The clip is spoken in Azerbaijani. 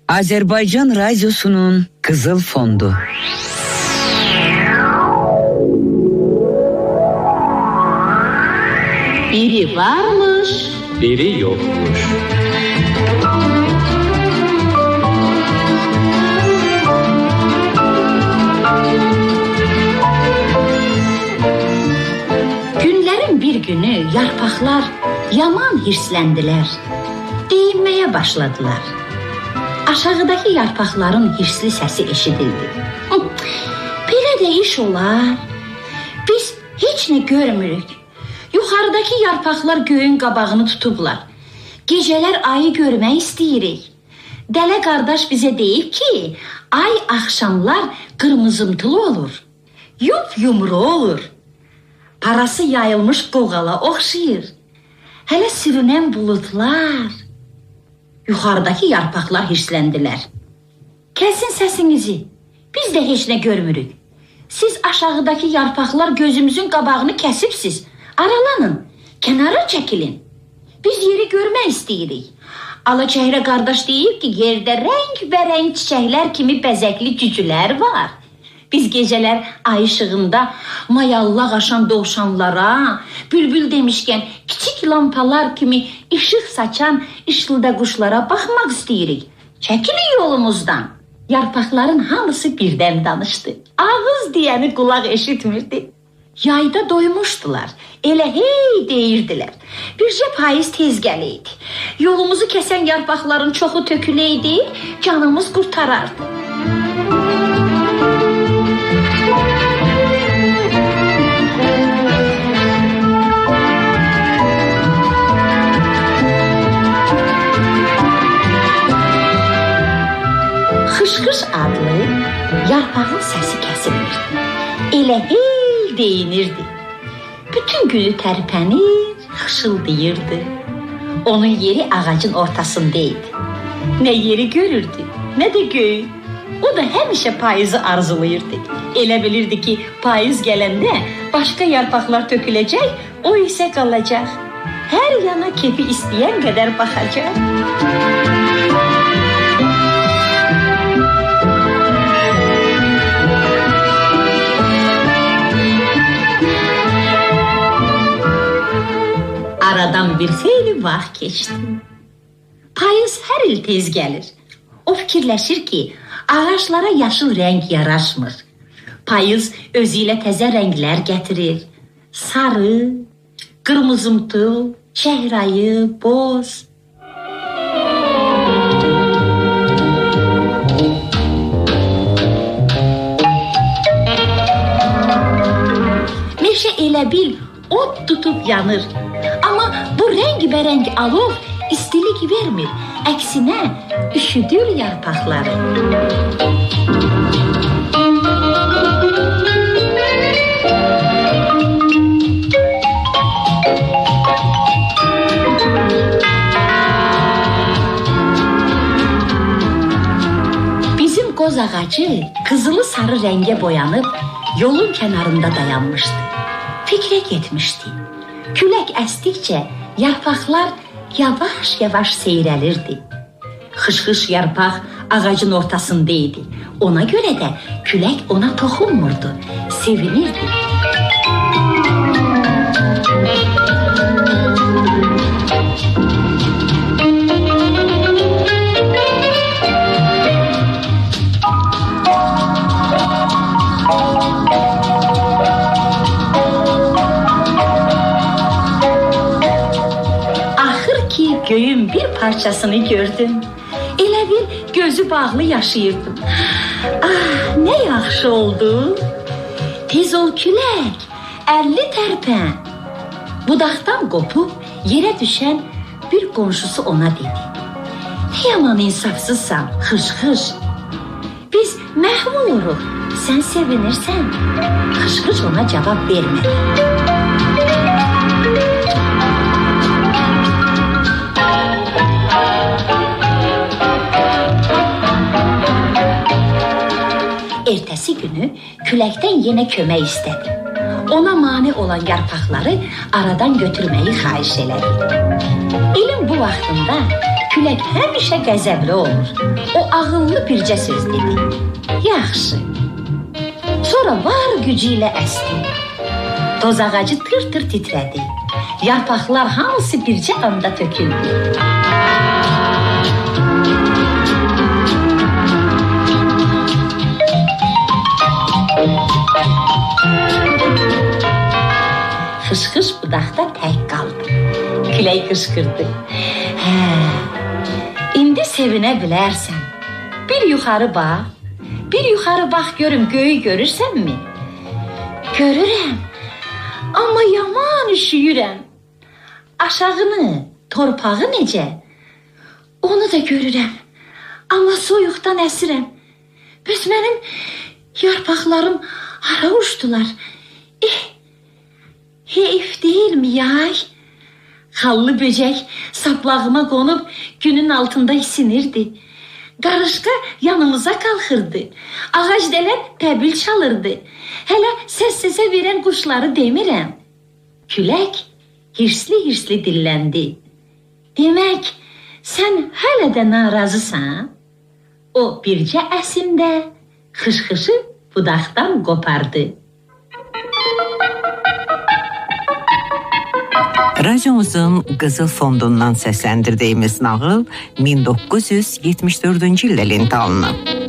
Azerbaycan Radyosu'nun Kızıl Fondu. Biri varmış, biri yokmuş. Günlerin bir günü yarpaqlar yaman hirsləndiler. Deyinmeye başladılar. Aşağıdaki yarpaqların hirsli sesi eşidildi. Belə de iş olar. Biz hiç ne görmürük. Yuxarıdakı yarpaqlar göyün qabağını tutublar. Gecələr ayı görmək istəyirik. Dələ qardaş bizə deyib ki, ay axşamlar qırmızımtılı olur. Yumru olur. Parası yayılmış qoğala oxşayır. Hələ sürünən bulutlar. Yuxarıdakı yarpaqlar hirsləndilər. Kəsin səsinizi. Biz də heç nə görmürük. Siz aşağıdakı yarpaqlar gözümüzün qabağını kəsibsiz. Aralanın, kənara çəkilin. Biz yeri görmək istəyirik. Alaçəhrə qardaş deyib ki, yerdə rəngbərəng çiçəklər kimi bəzəkli cücülər var. Biz gecələr ay işığında mayallaq aşan dovşanlara, bülbül demişkən kiçik lampalar kimi işıq saçan işılda quşlara baxmaq istəyirik. Çəkilin yolumuzdan. Yarpaqların hamısı birdən danışdı. Ağız deyəni qulaq eşitmirdi. Yayda doymuşdular. Elə hey deyirdilər. Bircə payız tez gələydi. Yolumuzu kəsən yarpaqların çoxu töküləydi, canımız qurtarardı. Xışxış adlı yarpağın səsi kəsilmirdi. Elə hey deyinirdi. Bütün günü tərpənir, xışıldayırdı. Onun yeri ağacın ortasındaydı. Nə yeri görürdü, nə də göy. O da həmişə payızı arzulayırdı. Elə bilirdi ki, payız gələndə başqa yarpaqlar töküləcək, o isə qalacaq. Hər yana kefi istəyən qədər baxacaq. Aradan bir xeyli vaxt keçdi. Payız hər il tez gəlir. O fikirləşir ki, ağaçlara yaşıl rəng yaraşmır. Payız özü ilə təzə rənglər gətirir. Sarı, qırmızımtıl, çəhrayı, boz. Meşə elə bil od tutub yanır. Amma bu rəng-bərəng alov istilik vermir. Əksinə üşüdür yarpaqları. Bizim qoz ağacı qızılı sarı rəngə boyanıb yolun kənarında dayanmışdı. Fikrə getmişdi. Külək əsdikcə yarpaqlar yavaş-yavaş seyrəlirdi. Xışxış yarpaq ağacın ortasındaydı. Ona görə də külək ona toxunmurdu, sevinirdi. Göyün bir parçasını gördüm. Elə bir gözü bağlı yaşayırdım. Ah, nə yaxşı oldu. Tez ol külək, 50 tərpən. Budaqdan qopub yerə düşən bir qonşusu ona dedi. Nə yaman insafsızsan, xışxış. Biz məhv oluruq, sən sevinirsən. Xışxış ona cavab vermədi. Ertəsi günü küləkdən yenə kömək istədi. Ona mane olan yarpaqları aradan götürməyi xahiş elədi. İlin bu vaxtında Külək həmişə qəzəbli olur. O ağıllı bircə söz dedi. Yaxşı. Sonra var gücü ilə əsdi. Toz ağacı tır-tır titrədi. Yarpaqlar hamısı bircə anda töküldü. Xış-xış budaqda tək qaldı. Külək qışqırdı. İndi sevinə bilərsən. Bir yuxarı bax. Bir yuxarı bax görüm göyü görürsənmi? Görürəm. Amma yaman üşüyürəm. Aşağını, torpağı necə? Onu da görürəm. Amma soyuqdan əsirəm. Bəs mənim yarpaqlarım hara uçdular? Heyf deyilmi yay? Xallı böcək saplağıma qonub günün altında isinirdi. Qarışqa yanımıza qalxırdı. Ağac dələn təbil çalırdı. Hələ səs-səsə verən quşları demirəm. Külək hirsli-hirsli dilləndi. Demək, sən hələ də narazısan? O bircə əsimdə xış-xışı budaqdan qopardı. Radiomuzun Qızıl Fondundan səsləndirdiyimiz nağıl 1974-cü ildə lentə alınıb.